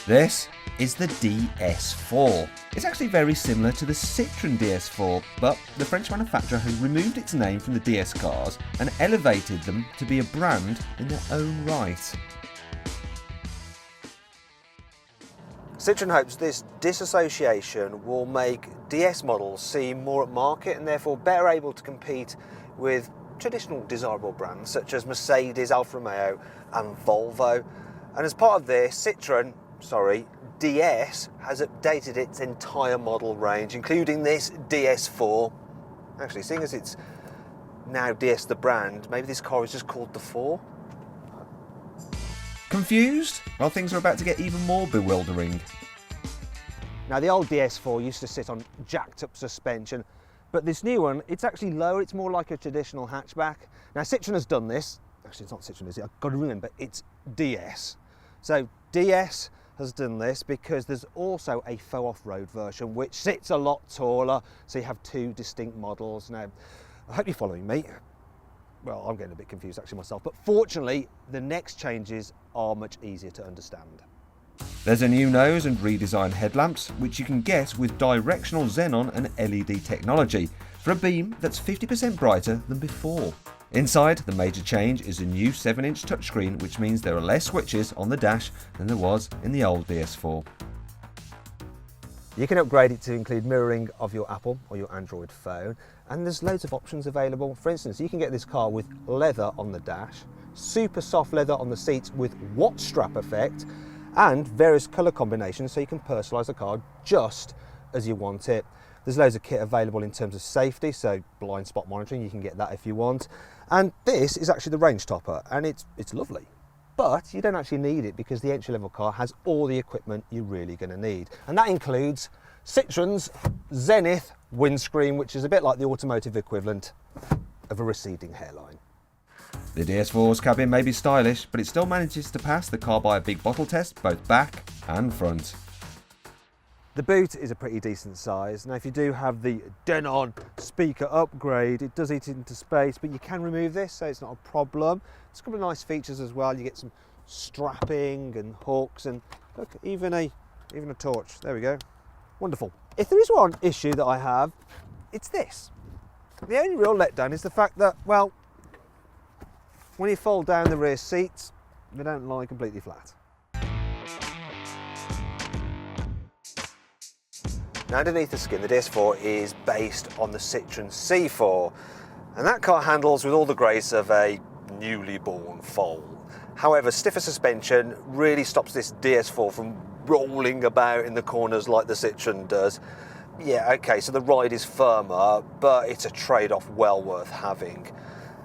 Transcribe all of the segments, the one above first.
This is the DS4. It's actually very similar to the Citroen DS4, but the French manufacturer has removed its name from the DS cars and elevated them to be a brand in their own right. Citroen hopes this disassociation will make DS models seem more at market and therefore better able to compete with traditional desirable brands such as Mercedes, Alfa Romeo and Volvo. And as part of this, DS has updated its entire model range, including this DS4. Actually, seeing as it's now DS the brand, maybe this car is just called the 4? Confused? Well, things are about to get even more bewildering. Now, the old DS4 used to sit on jacked up suspension, but this new one, it's actually lower, it's more like a traditional hatchback. Now, Citroen has done this. Actually, it's not Citroen, is it? I've got to remember, it's DS. So, DS has done this because there's also a faux off-road version which sits a lot taller, so you have two distinct models. Now, I hope you're following me. Well, I'm getting a bit confused actually myself, but fortunately the next changes are much easier to understand. There's a new nose and redesigned headlamps, which you can get with directional xenon and LED technology for a beam that's 50% brighter than before. Inside, the major change is a new 7-inch touchscreen, which means there are less switches on the dash than there was in the old DS4. You can upgrade it to include mirroring of your Apple or your Android phone, and there's loads of options available. For instance, you can get this car with leather on the dash, super soft leather on the seats with watch strap effect, and various colour combinations so you can personalise the car just as you want it. There's loads of kit available in terms of safety, so blind spot monitoring, you can get that if you want. And this is actually the range topper, and it's lovely. But you don't actually need it because the entry-level car has all the equipment you're really going to need. And that includes Citroen's Zenith windscreen, which is a bit like the automotive equivalent of a receding hairline. The DS4's cabin may be stylish, but it still manages to pass the Carbuyer big bottle test both back and front. The boot is a pretty decent size. Now, if you do have the Denon speaker upgrade, it does eat into space, but you can remove this, so it's not a problem. It's got nice features as well. You get some strapping and hooks, and look, even a torch. There we go. Wonderful. If there is one issue that I have, it's this. The only real letdown is the fact that, well, when you fold down the rear seats, they don't lie completely flat. Now, underneath the skin, the DS4 is based on the Citroen C4, and that car handles with all the grace of a newly born foal. However, stiffer suspension really stops this DS4 from rolling about in the corners like the Citroen does. Yeah, okay, so the ride is firmer, but it's a trade-off well worth having.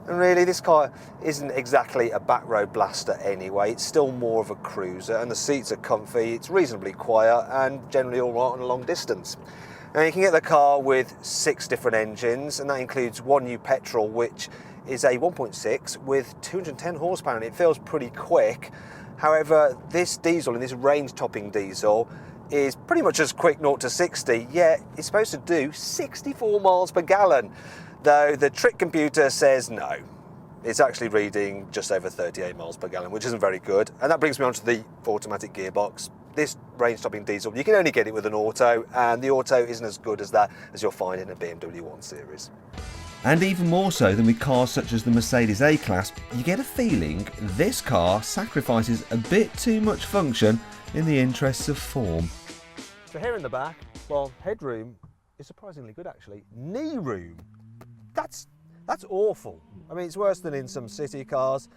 And really, this car isn't exactly a back road blaster anyway. It's still more of a cruiser, and the seats are comfy, it's reasonably quiet, and generally all right on a long distance. Now, you can get the car with 6 different engines, and that includes one new petrol, which is a 1.6 with 210 horsepower, and it feels pretty quick. However, this diesel, and this range-topping diesel, is pretty much as quick 0 to 60, yet it's supposed to do 64 miles per gallon. Though the trick computer says no. It's actually reading just over 38 miles per gallon, which isn't very good. And that brings me on to the automatic gearbox. This range-topping diesel, you can only get it with an auto, and the auto isn't as good as that as you'll find in a BMW 1 Series. And even more so than with cars such as the Mercedes A-Class, you get a feeling this car sacrifices a bit too much function in the interests of form. So here in the back, well, headroom is surprisingly good actually. Knee room. That's awful. I mean, it's worse than in some city cars.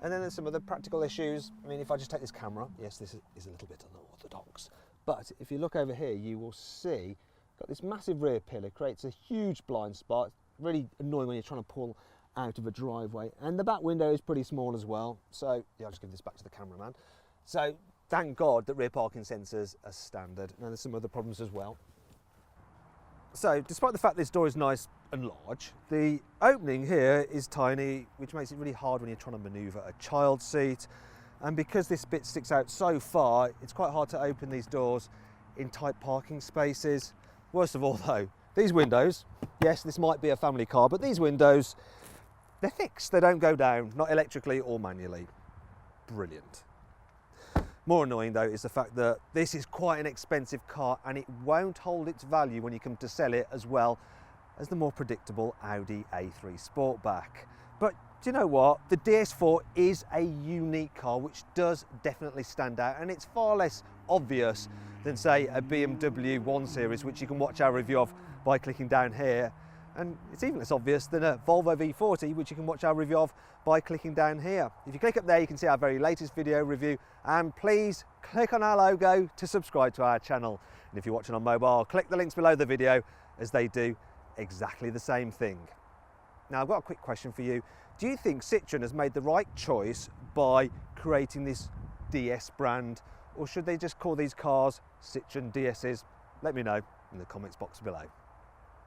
And then there's some other practical issues. I mean, if I just take this camera, yes, this is a little bit unorthodox. But if you look over here, you will see, got this massive rear pillar, creates a huge blind spot. Really annoying when you're trying to pull out of a driveway. And the back window is pretty small as well. So, yeah, I'll just give this back to the cameraman. So, thank God that rear parking sensors are standard. Now, there's some other problems as well. So, despite the fact this door is nice and large, the opening here is tiny, which makes it really hard when you're trying to manoeuvre a child seat. And because this bit sticks out so far, it's quite hard to open these doors in tight parking spaces. Worst of all though, these windows, yes, this might be a family car, but these windows, they're fixed. They don't go down, not electrically or manually. Brilliant. More annoying though is the fact that this is quite an expensive car and it won't hold its value when you come to sell it as well as the more predictable Audi A3 Sportback. But do you know what? The DS4 is a unique car which does definitely stand out, and it's far less obvious than say a BMW 1 Series, which you can watch our review of by clicking down here. And it's even less obvious than a Volvo V40, which you can watch our review of by clicking down here. If you click up there, you can see our very latest video review, and please click on our logo to subscribe to our channel. And if you're watching on mobile, click the links below the video, as they do exactly the same thing. Now, I've got a quick question for you. Do you think Citroen has made the right choice by creating this DS brand, or should they just call these cars Citroen DS's? Let me know in the comments box below.